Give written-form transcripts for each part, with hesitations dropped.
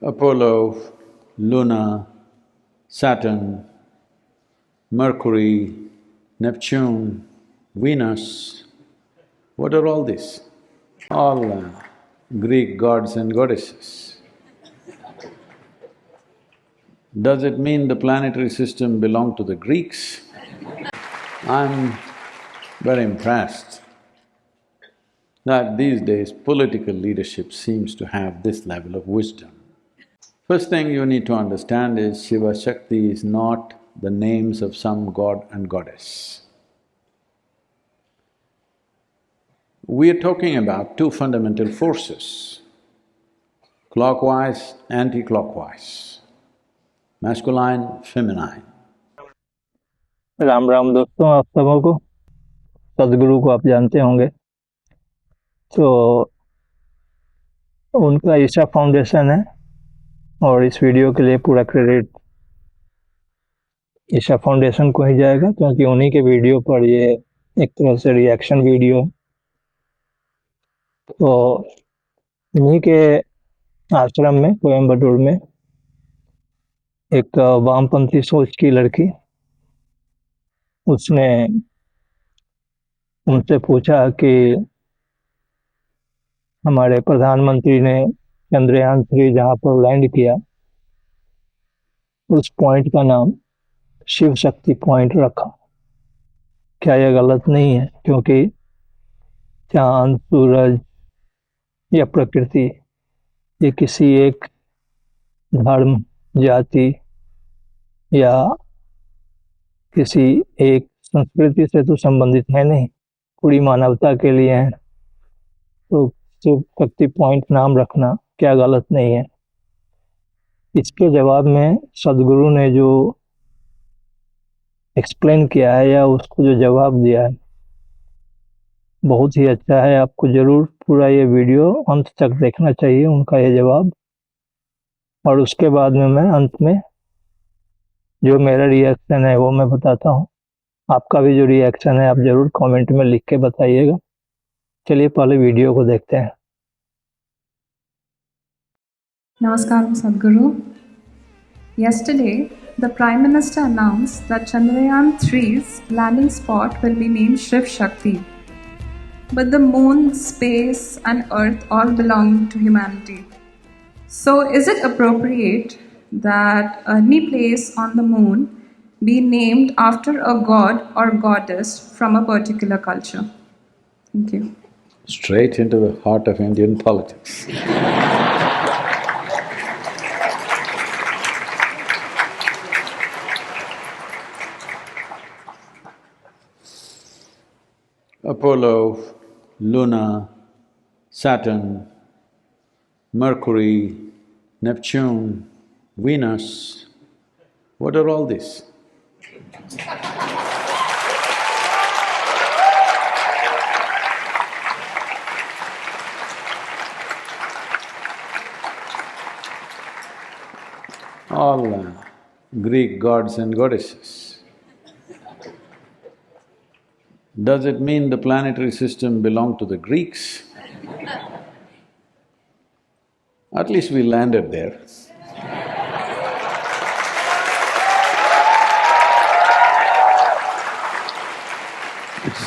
Apollo, Luna, Saturn, Mercury, Neptune, Venus, what are all these? All Greek gods and goddesses. Does it mean the planetary system belonged to the Greeks? I'm very impressed that these days political leadership seems to have this level of wisdom. First thing you need to understand is Shiva Shakti is not the names of some god and goddess. We are talking about two fundamental forces, clockwise, anti-clockwise, masculine, feminine. Ram Ram दोस्तों, आप सबों को। सदगुरु को आप जानते होंगे, तो उनका ईशा फाउंडेशन है और इस वीडियो के लिए पूरा क्रेडिट ईशा फाउंडेशन को ही जाएगा, क्योंकि उन्हीं के वीडियो पर ये एक तरह से रिएक्शन वीडियो है। तो इन्हीं के आश्रम में कोयम्बटूर में एक वामपंथी सोच की लड़की, उसने उनसे पूछा कि हमारे प्रधानमंत्री ने चंद्रयान-3 जहाँ पर लैंड किया, उस पॉइंट का नाम शिव शक्ति पॉइंट रखा। क्या यह गलत नहीं है? क्योंकि चांद, सूरज या प्रकृति ये किसी एक धर्म, जाति या किसी एक संस्कृति से तो संबंधित है नहीं, पूरी मानवता के लिए है। तो शिव शक्ति पॉइंट नाम रखना क्या गलत नहीं है? इसके जवाब में सदगुरु ने जो एक्सप्लेन किया है या उसको जो जवाब दिया है, बहुत ही अच्छा है। आपको जरूर पूरा ये वीडियो अंत तक देखना चाहिए, उनका ये जवाब। और उसके बाद में मैं अंत में जो मेरा रिएक्शन है वो मैं बताता हूँ। आपका भी जो रिएक्शन है आप जरूर कमेंट में लिख के बताइएगा। चलिए पहले वीडियो को देखते हैं। Namaskaram Sadguru. Yesterday, the Prime Minister announced that Chandrayaan-3's landing spot will be named Shiva Shakti. But the moon, space and earth all belong to humanity. So is it appropriate that any place on the moon be named after a god or goddess from a particular culture? Thank you. Straight into the heart of Indian politics. Apollo, Luna, Saturn, Mercury, Neptune, Venus, what are all these? All Greek gods and goddesses. Does it mean the planetary system belonged to the Greeks? At least we landed there.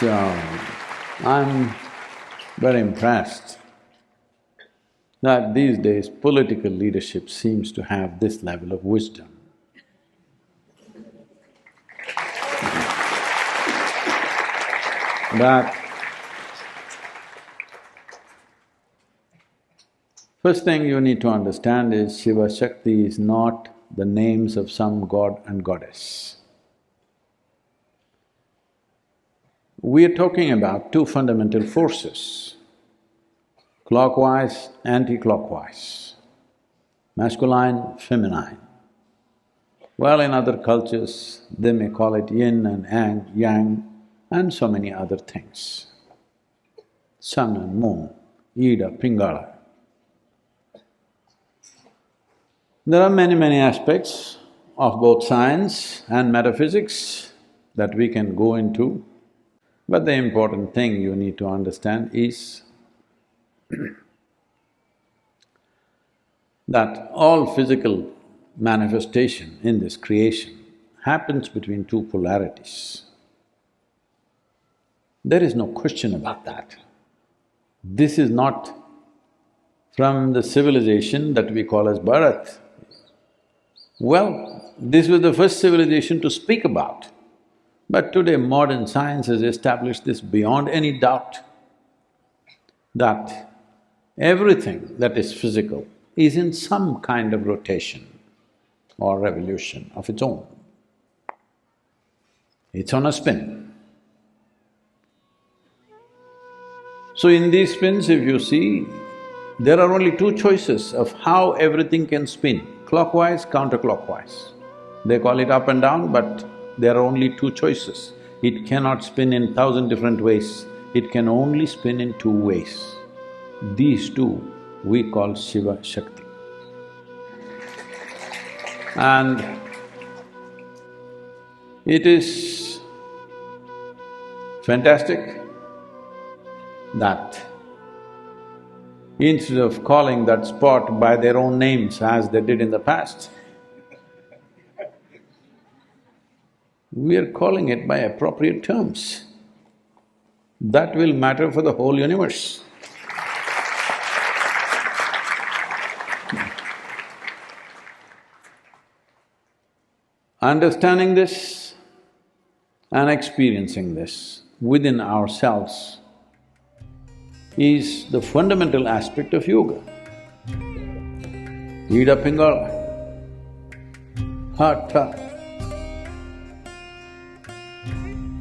So, I'm very impressed that these days political leadership seems to have this level of wisdom. That first thing you need to understand is Shiva Shakti is not the names of some god and goddess. We are talking about two fundamental forces, clockwise, anti-clockwise, masculine, feminine. Well, in other cultures, they may call it yin and yang, and so many other things. Sun and moon, Ida, Pingala. There are many aspects of both science and metaphysics that we can go into, but the important thing you need to understand is that all physical manifestation in this creation happens between two polarities. There is no question about that. This is not from the civilization that we call as Bharat. Well, this was the first civilization to speak about. But today modern science has established this beyond any doubt, that everything that is physical is in some kind of rotation or revolution of its own. It's on a spin. So in these spins, if you see, there are only two choices of how everything can spin, clockwise, counterclockwise. They call it up and down, but there are only two choices. It cannot spin in 1,000 different ways, it can only spin in two ways. These two we call Shiva Shakti. And it is fantastic that instead of calling that spot by their own names as they did in the past, we are calling it by appropriate terms. That will matter for the whole universe. Understanding this and experiencing this within ourselves is the fundamental aspect of yoga. Ida Pingala, Hatha.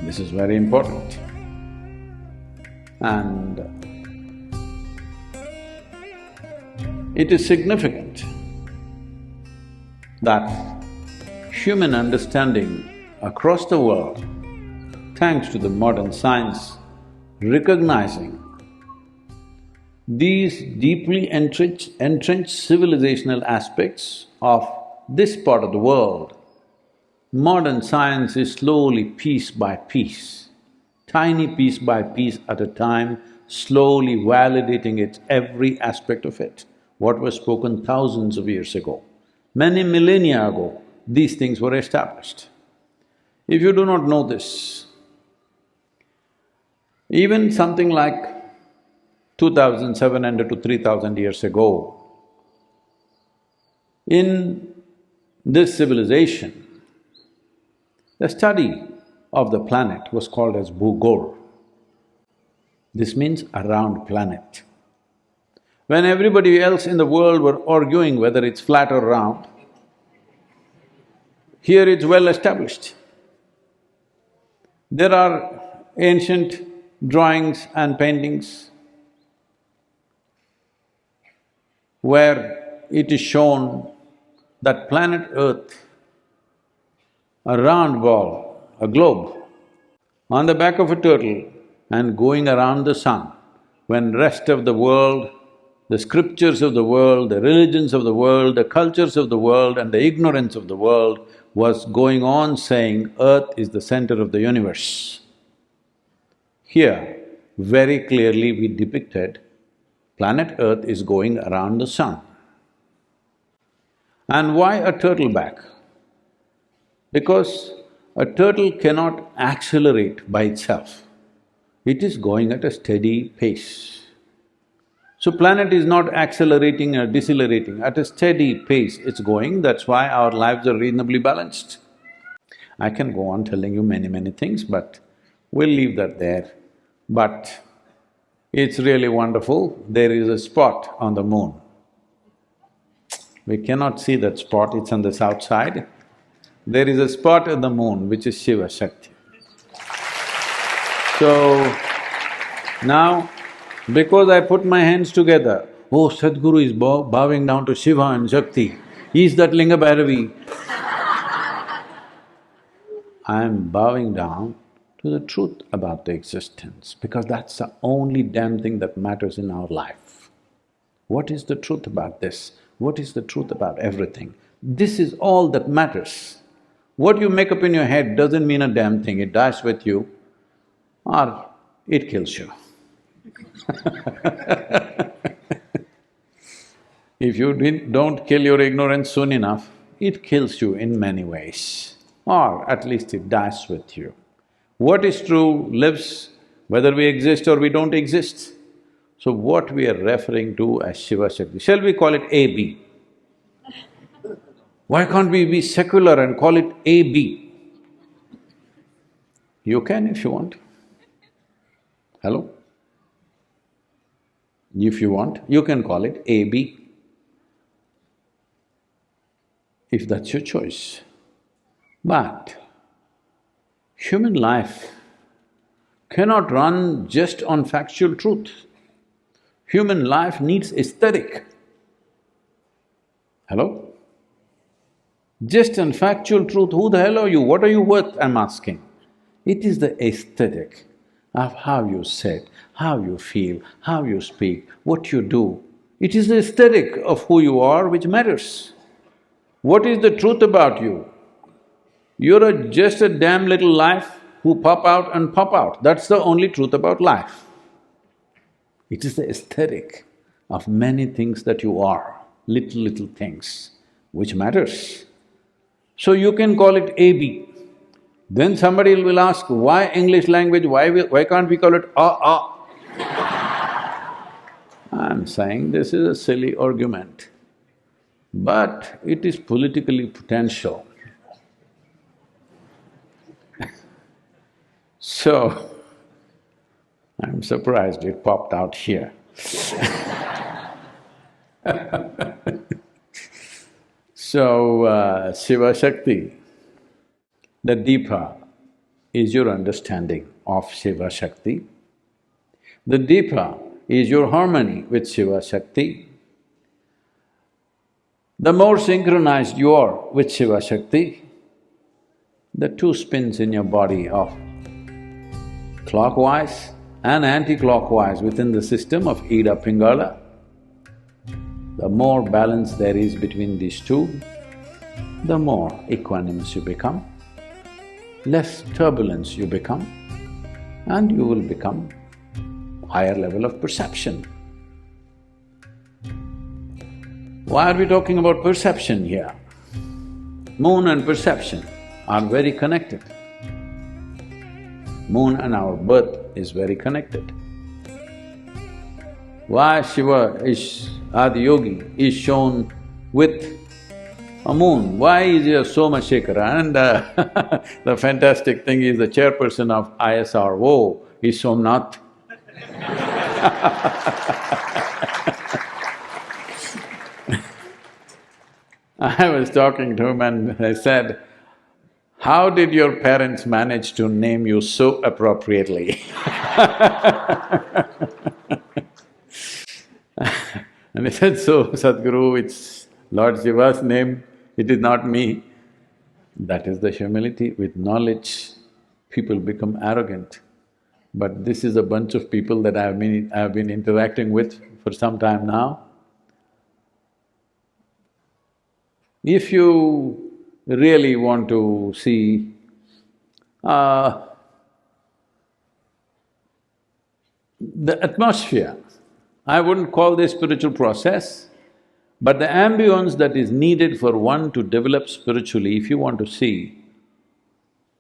This is very important. And it is significant that human understanding across the world, thanks to the modern science, recognizing these deeply entrenched civilizational aspects of this part of the world, modern science is slowly, piece by piece, tiny piece by piece at a time, slowly validating its every aspect of it. What was spoken thousands of years ago, many millennia ago, these things were established. If you do not know this, even something like 2,700 to 3,000 years ago, in this civilization, the study of the planet was called as Bhugol. This means around planet. When everybody else in the world were arguing whether it's flat or round, here it's well established. There are ancient drawings and paintings where it is shown that planet Earth, a round ball, a globe, on the back of a turtle and going around the sun, when rest of the world, the scriptures of the world, the religions of the world, the cultures of the world and the ignorance of the world was going on saying Earth is the center of the universe. Here, very clearly we depicted planet Earth is going around the sun. And why a turtle back? Because a turtle cannot accelerate by itself. It is going at a steady pace. So planet is not accelerating or decelerating, at a steady pace it's going, that's why our lives are reasonably balanced. I can go on telling you many things, but we'll leave that there. But it's really wonderful, there is a spot on the moon. We cannot see that spot, it's on the south side. There is a spot on the moon which is Shiva Shakti. So, now, because I put my hands together, oh, Sadguru is bowing down to Shiva and Shakti, is that Linga Bhairavi? I am bowing down to the truth about the existence, because that's the only damn thing that matters in our life. What is the truth about this? What is the truth about everything? This is all that matters. What you make up in your head doesn't mean a damn thing, it dies with you or it kills you. If you don't kill your ignorance soon enough, it kills you in many ways, or at least it dies with you. What is true lives whether we exist or we don't exist. So what we are referring to as Shiva Shakti, shall we call it AB? Why can't we be secular and call it AB? You can if you want. Hello? If you want, you can call it AB, if that's your choice. But human life cannot run just on factual truth. Human life needs aesthetic. Hello? Just on factual truth, who the hell are you? What are you worth? I'm asking. It is the aesthetic of how you sit, how you feel, how you speak, what you do. It is the aesthetic of who you are which matters. What is the truth about you? You're just a damn little life who pop out and pop out. That's the only truth about life. It is the aesthetic of many things that you are, little things, which matters. So you can call it AB. Then somebody will ask, why English language, why can't we call it I'm saying this is a silly argument, but it is politically potential. So, I'm surprised it popped out here. So, Shiva Shakti, the Deepa is your understanding of Shiva Shakti. The Deepa is your harmony with Shiva Shakti. The more synchronized you are with Shiva Shakti, the two spins in your body of clockwise and anti-clockwise within the system of Ida Pingala, the more balance there is between these two, the more equanimous you become, less turbulence you become, and you will become higher level of perception. Why are we talking about perception here? Moon and perception are very connected. Moon and our birth is very connected. Why Shiva is… Adiyogi is shown with a moon? Why is he a Somashekara? And the fantastic thing is the chairperson of ISRO is Somnath. I was talking to him and I said, how did your parents manage to name you so appropriately? And he said, so Sadguru, it's Lord Shiva's name, it is not me. That is the humility. With knowledge, people become arrogant. But this is a bunch of people that I've been interacting with for some time now. If you really want to see the atmosphere, I wouldn't call this spiritual process, but the ambience that is needed for one to develop spiritually, if you want to see,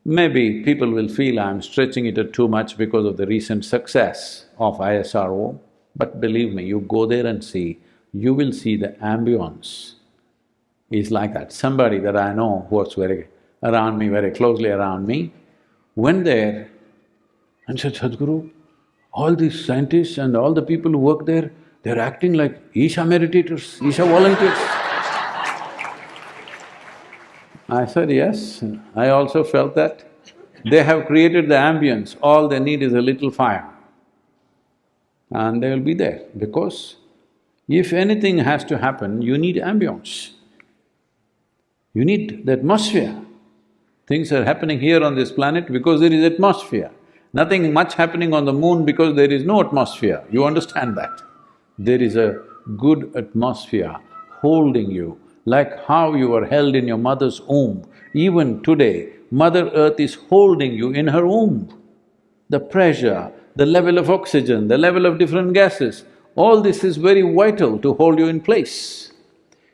maybe people will feel I'm stretching it too much because of the recent success of ISRO, but believe me, you go there and see, you will see the ambience is like that. Somebody that I know who was very closely around me, went there and said, Sadhguru, all these scientists and all the people who work there, they're acting like Isha meditators, Isha volunteers. I said, yes, I also felt that. They have created the ambience, all they need is a little fire. And they will be there, because if anything has to happen, you need ambience. You need the atmosphere. Things are happening here on this planet because there is atmosphere. Nothing much happening on the moon because there is no atmosphere, you understand that. There is a good atmosphere holding you, like how you were held in your mother's womb. Even today, Mother Earth is holding you in her womb. The pressure, the level of oxygen, the level of different gases, All this is very vital to hold you in place.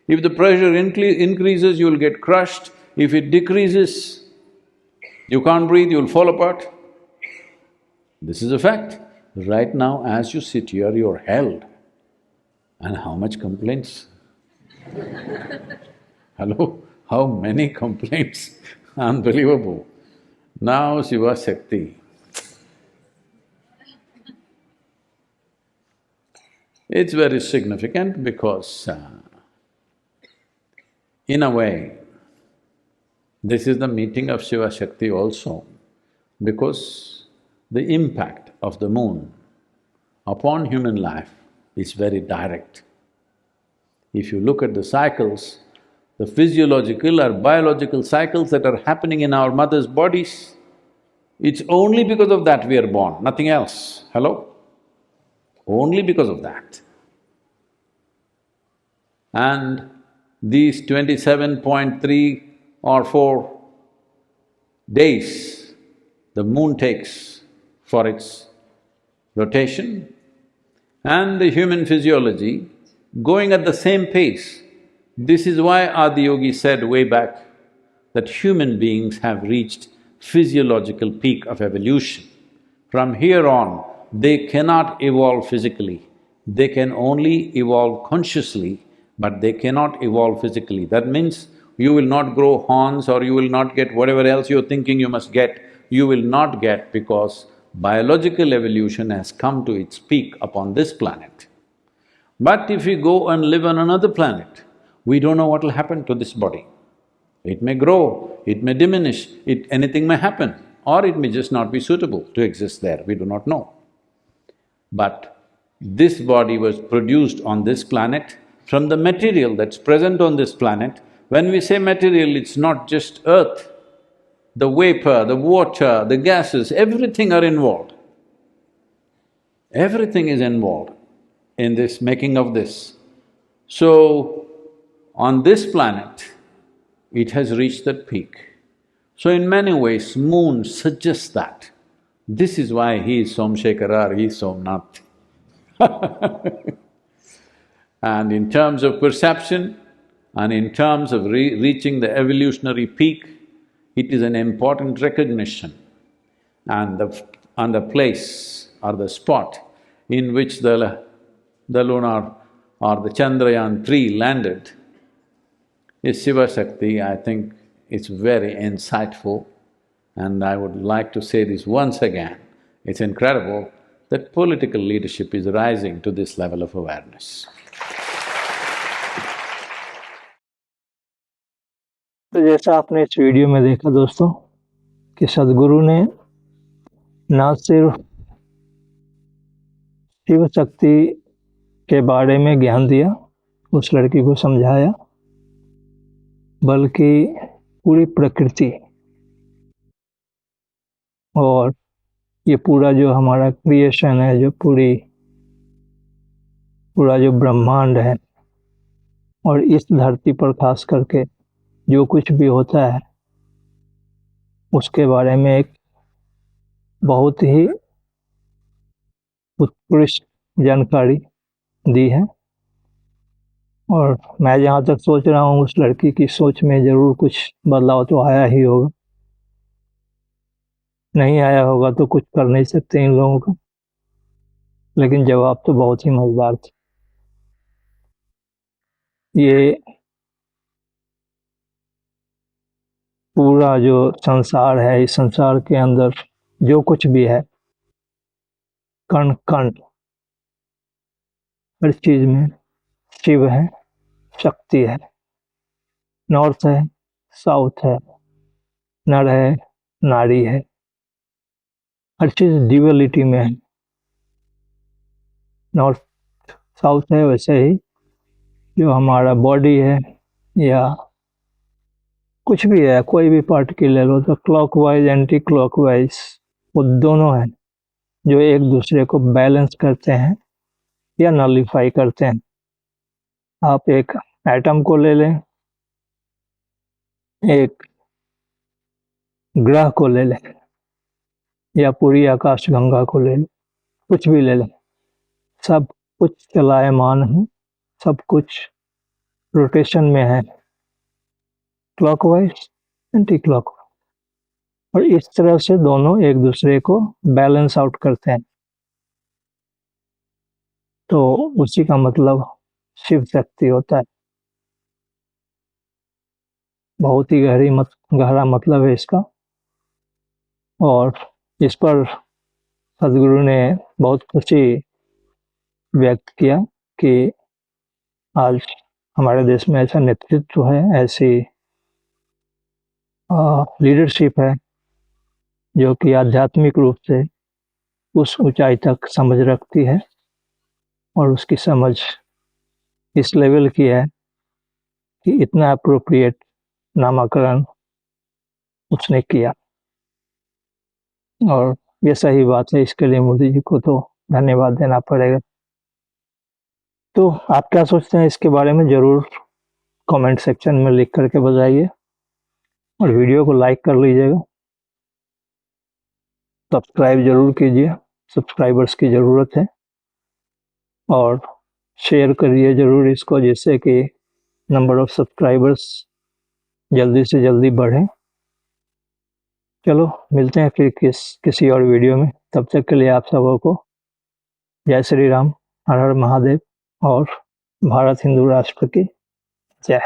If the pressure increases, you'll get crushed. If it decreases, you can't breathe, you'll fall apart. This is a fact. Right now, as you sit here, you're held. And how much complaints? Hello? How many complaints? Unbelievable. Now Shiva Shakti. It's very significant because in a way, this is the meeting of Shiva Shakti also, because the impact of the moon upon human life is very direct. If you look at the cycles, the physiological or biological cycles that are happening in our mother's bodies, it's only because of that we are born, nothing else. Hello? Only because of that. And these 27.3 or 4 days the moon takes for its rotation, and the human physiology going at the same pace. This is why Adiyogi said way back that human beings have reached physiological peak of evolution. From here on, they cannot evolve physically. They can only evolve consciously, but they cannot evolve physically. That means you will not grow horns or you will not get whatever else you're thinking you must get, you will not get, because biological evolution has come to its peak upon this planet. But if we go and live on another planet, we don't know what will happen to this body. It may grow, it may diminish, anything may happen, or it may just not be suitable to exist there, we do not know. But this body was produced on this planet from the material that's present on this planet. When we say material, it's not just earth. The vapor, the water, the gases, everything are involved. Everything is involved in this making of this. So, on this planet, it has reached that peak. So in many ways, moon suggests that. This is why he is Somshekara or he is Somnath. And in terms of perception and in terms of reaching the evolutionary peak, it is an important recognition. And the place or the spot in which the lunar or the Chandrayaan-3 landed is Shiva Shakti. I think it's very insightful, and I would like to say this once again. It's incredible that political leadership is rising to this level of awareness. तो जैसा आपने इस video में देखा दोस्तों कि सदगुरु ने ना सिर्फ शिव शक्ति के बारे में ज्ञान दिया, उस लड़की को समझाया, बल्कि पूरी प्रकृति और ये पूरा जो हमारा क्रिएशन है, जो पूरा जो ब्रह्मांड है, और इस धरती पर खास करके जो कुछ भी होता है उसके बारे में एक बहुत ही उत्कृष्ट जानकारी दी है। और मैं जहाँ तक सोच रहा हूँ, उस लड़की की सोच में ज़रूर कुछ बदलाव तो आया ही होगा। नहीं आया होगा तो कुछ कर नहीं सकते इन लोगों का, लेकिन जवाब तो बहुत ही मज़ेदार था। ये पूरा जो संसार है, इस संसार के अंदर जो कुछ भी है, कण कण, हर चीज़ में शिव है, शक्ति है। नॉर्थ है, साउथ है, नर है, नारी है, हर चीज़ ड्यूअलिटी में है। नॉर्थ साउथ है, वैसे ही जो हमारा बॉडी है या कुछ भी है, कोई भी पार्ट की ले लो, तो क्लॉकवाइज एंटी क्लॉकवाइज वो दोनों हैं जो एक दूसरे को बैलेंस करते हैं या नलिफाई करते हैं। आप एक एटम को ले लें, एक ग्रह को ले लें, या पूरी आकाशगंगा को ले लें, कुछ भी ले लें, सब कुछ चलायमान है, सब कुछ रोटेशन में है, क्लॉकवाइज एंटी क्लॉकवाइज, और इस तरह से दोनों एक दूसरे को बैलेंस आउट करते हैं। तो उसी का मतलब शिव शक्ति होता है। बहुत ही गहरा मतलब है इसका, और इस पर सदगुरु ने बहुत खुशी व्यक्त किया कि आज हमारे देश में ऐसा नेतृत्व है, ऐसी लीडरशिप है जो कि आध्यात्मिक रूप से उस ऊंचाई तक समझ रखती है, और उसकी समझ इस लेवल की है कि इतना अप्रोप्रिएट नामकरण उसने किया, और ये सही बात है। इसके लिए मोदी जी को तो धन्यवाद देना पड़ेगा। तो आप क्या सोचते हैं इसके बारे में, ज़रूर कमेंट सेक्शन में लिख करके बताइए, और वीडियो को लाइक कर लीजिएगा, सब्सक्राइब जरूर कीजिए, सब्सक्राइबर्स की ज़रूरत है, और शेयर करिए ज़रूर इसको, जिससे कि नंबर ऑफ सब्सक्राइबर्स जल्दी से जल्दी बढ़े। चलो मिलते हैं फिर किसी और वीडियो में। तब तक के लिए आप सबों को जय श्री राम, हर हर महादेव, और भारत हिंदू राष्ट्र की जय।